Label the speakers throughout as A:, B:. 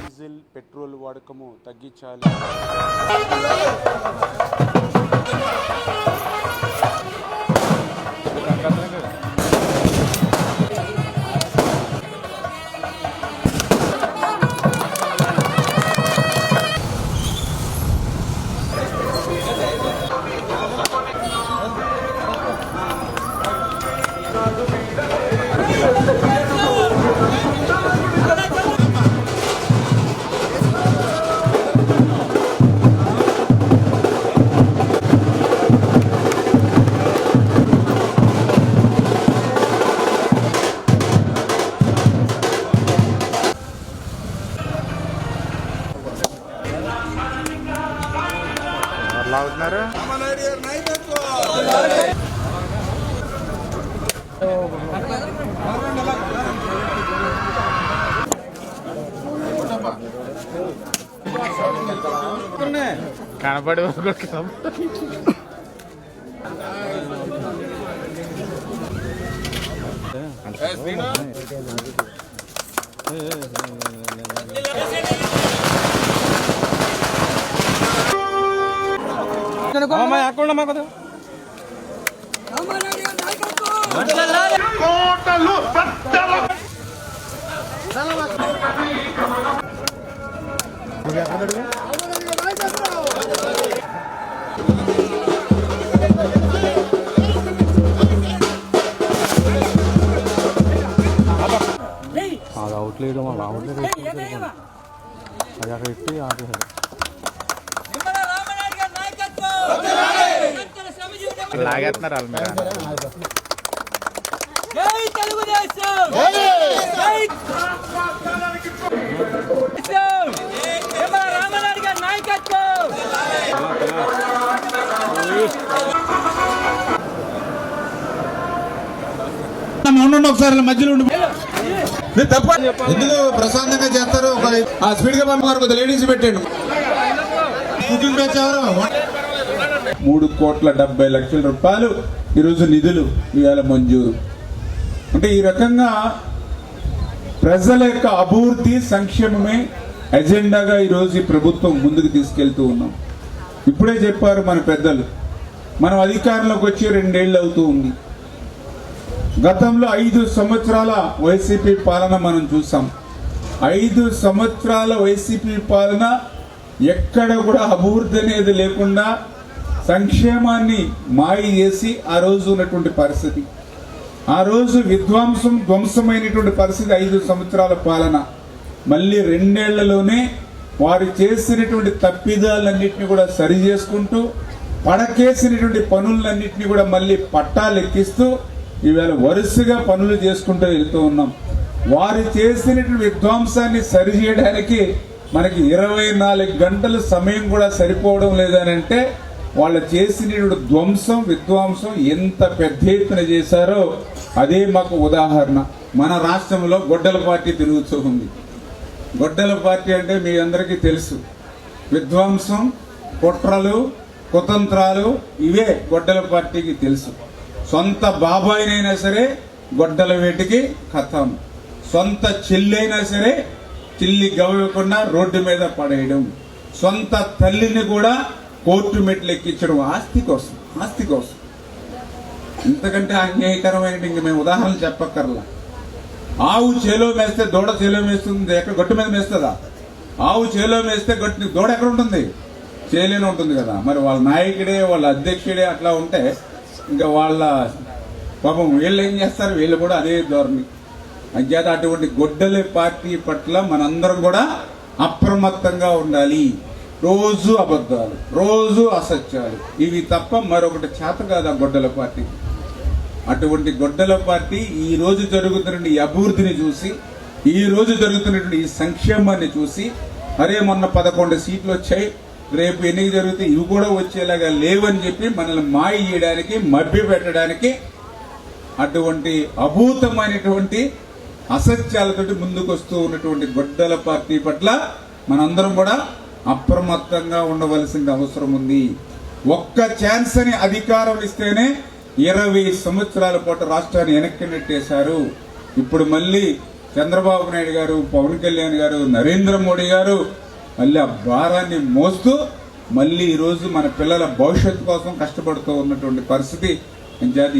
A: Diesel petrol వాడకము తగ్గించాలి.
B: కనపడి అవుట్లేదు రావట్లేదు అది అక్కడ ఎట్టి ఆపేశారు. లాగేస్తున్నారు వాళ్ళు మీరు.
C: ఒకసారి మధ్యలో ఎందుకు ప్రశాంతంగా చేస్తారు. ఆ స్పీడ్ గా పంపారు, కొద్ది లేడీస్ పెట్టండి.
D: 3,70,00,000 రూపాయలు ఈరోజు నిధులు ఇవాళ మంజూరు. అంటే ఈ రకంగా ప్రజల యొక్క అభివృద్ధి సంక్షేమమే ఎజెండాగా ఈరోజు ఈ ప్రభుత్వం ముందుకు తీసుకెళ్తూ ఉన్నాం. ఇప్పుడే చెప్పారు మన పెద్దలు, మనం అధికారంలోకి వచ్చి 2 ఏళ్ళు అవుతూ ఉంది. గతంలో 5 సంవత్సరాల వైసీపీ పాలన మనం చూసాం. 5 సంవత్సరాల వైసీపీ పాలన ఎక్కడ కూడా అభివృద్ధి అనేది లేకుండా సంక్షేమాన్ని మాయ చేసి ఆ రోజు ఉన్నటువంటి పరిస్థితి, ఆ రోజు ధ్వంసమైనటువంటి పరిస్థితి 5 సంవత్సరాల పాలన. మళ్ళీ 2 ఏళ్లలోనే వారు చేసినటువంటి తప్పిదాలన్నింటినీ కూడా సరి చేసుకుంటూ పడకేసినటువంటి పనులన్నింటినీ కూడా మళ్ళీ పట్టాలెక్కిస్తూ ఈవేళ వరుసగా పనులు చేసుకుంటూ వెళ్తూ ఉన్నాం. వారు చేసినటువంటి విధ్వంసాన్ని సరిచేయడానికి మనకి 24 గంటల సమయం కూడా సరిపోవడం లేదనంటే వాళ్ళు చేసినటువంటి విధ్వంసం ఎంత పెద్ద ఎత్తున చేశారో అదే మాకు ఉదాహరణ. మన రాష్ట్రంలో గొడ్డల పార్టీ తిరుగుతూ ఉంది. గొడ్డల పార్టీ అంటే మీ అందరికీ తెలుసు, విధ్వంసం, కుట్రలు, కుతంత్రాలు ఇవే గొడ్డల పార్టీకి తెలుసు. సొంత బాబాయినైనా సరే గొడ్డల వేటికి ఖతం, సొంత చెల్లైనా సరే చిల్లి గవ్వకుండా రోడ్డు మీద పడేయడం, సొంత తల్లిని కూడా కోర్టు మెట్లు ఎక్కించడం ఆస్తి కోసం. ఇంతకంటే అన్యాయకరమైన ఇంక మేము ఉదాహరణలు చెప్పక్కర్లా. ఆవు చేలో మేస్తే దూడ చేలో మేస్తుంది, ఎక్కడ గట్టు మీద మేస్తుందా? ఆవు చేలో మేస్తే దూడ ఎక్కడ ఉంటుంది? చేలోనే ఉంటుంది కదా. మరి వాళ్ళ నాయకుడే, వాళ్ళ అధ్యక్షుడే అట్లా ఉంటే ఇంకా వాళ్ళ పాపం వీళ్ళు ఏం చేస్తారు? వీళ్ళు కూడా అదే ధోరణి. అంచేత అటువంటి గొడ్డలి పార్టీ పట్ల మనందరం కూడా అప్రమత్తంగా ఉండాలి. రోజు అబద్ధాలు, రోజు అసత్యాలు, ఇవి తప్ప మరొకటి చేత కాదు ఆ గొడ్డల పార్టీ. అటువంటి గొడ్డల పార్టీ ఈ రోజు జరుగుతున్న ఈ అభివృద్ధిని చూసి, ఈ రోజు జరుగుతున్నటువంటి ఈ సంక్షేమాన్ని చూసి, అరే మొన్న 11 సీట్లు వచ్చాయి, రేపు ఎన్నిక జరిగితే ఇవి కూడా వచ్చేలాగా లేవని చెప్పి మనల్ని మాయ చేయడానికి, మభ్య పెట్టడానికి అటువంటి అభూతమైనటువంటి అసత్యాలతోటి ముందుకు వస్తూ ఉన్నటువంటి గొడ్డల పార్టీ పట్ల మనందరం కూడా అప్రమత్తంగా ఉండవలసిన అవసరం ఉంది. ఒక్క ఛాన్స్ అని అధికారం ఇస్తేనే 20 సంవత్సరాల పాటు రాష్ట్రాన్ని వెనక్కి నెట్టేశారు. ఇప్పుడు మళ్ళీ చంద్రబాబు నాయుడు గారు, పవన్ కళ్యాణ్ గారు, నరేంద్ర మోడీ గారు మళ్ళీ ఆ భారాన్ని మోస్తూ మళ్ళీ ఈరోజు మన పిల్లల భవిష్యత్తు కోసం కష్టపడుతూ ఉన్నటువంటి పరిస్థితి.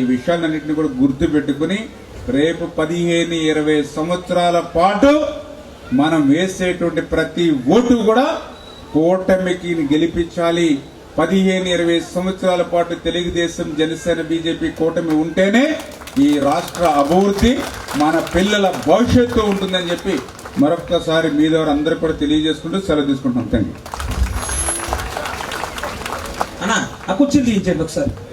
D: ఈ విషయాలన్నింటినీ కూడా గుర్తు పెట్టుకుని రేపు 15-20 సంవత్సరాల పాటు మనం వేసేటువంటి ప్రతి ఓటు కూడా కూటమికి గెలిపించాలి. 15-20 సంవత్సరాల పాటు తెలుగుదేశం, జనసేన, బీజేపీ కూటమి ఉంటేనే ఈ రాష్ట్ర అభివృద్ధి, మన పిల్లల భవిష్యత్తు ఉంటుందని చెప్పి మరొక్కసారి మీ ద్వారా అందరూ కూడా తెలియజేసుకుంటూ సెలవు తీసుకుంటాం. Thank you.
E: అన్నా ఆ కుర్చీలు తీయించండి ఒకసారి.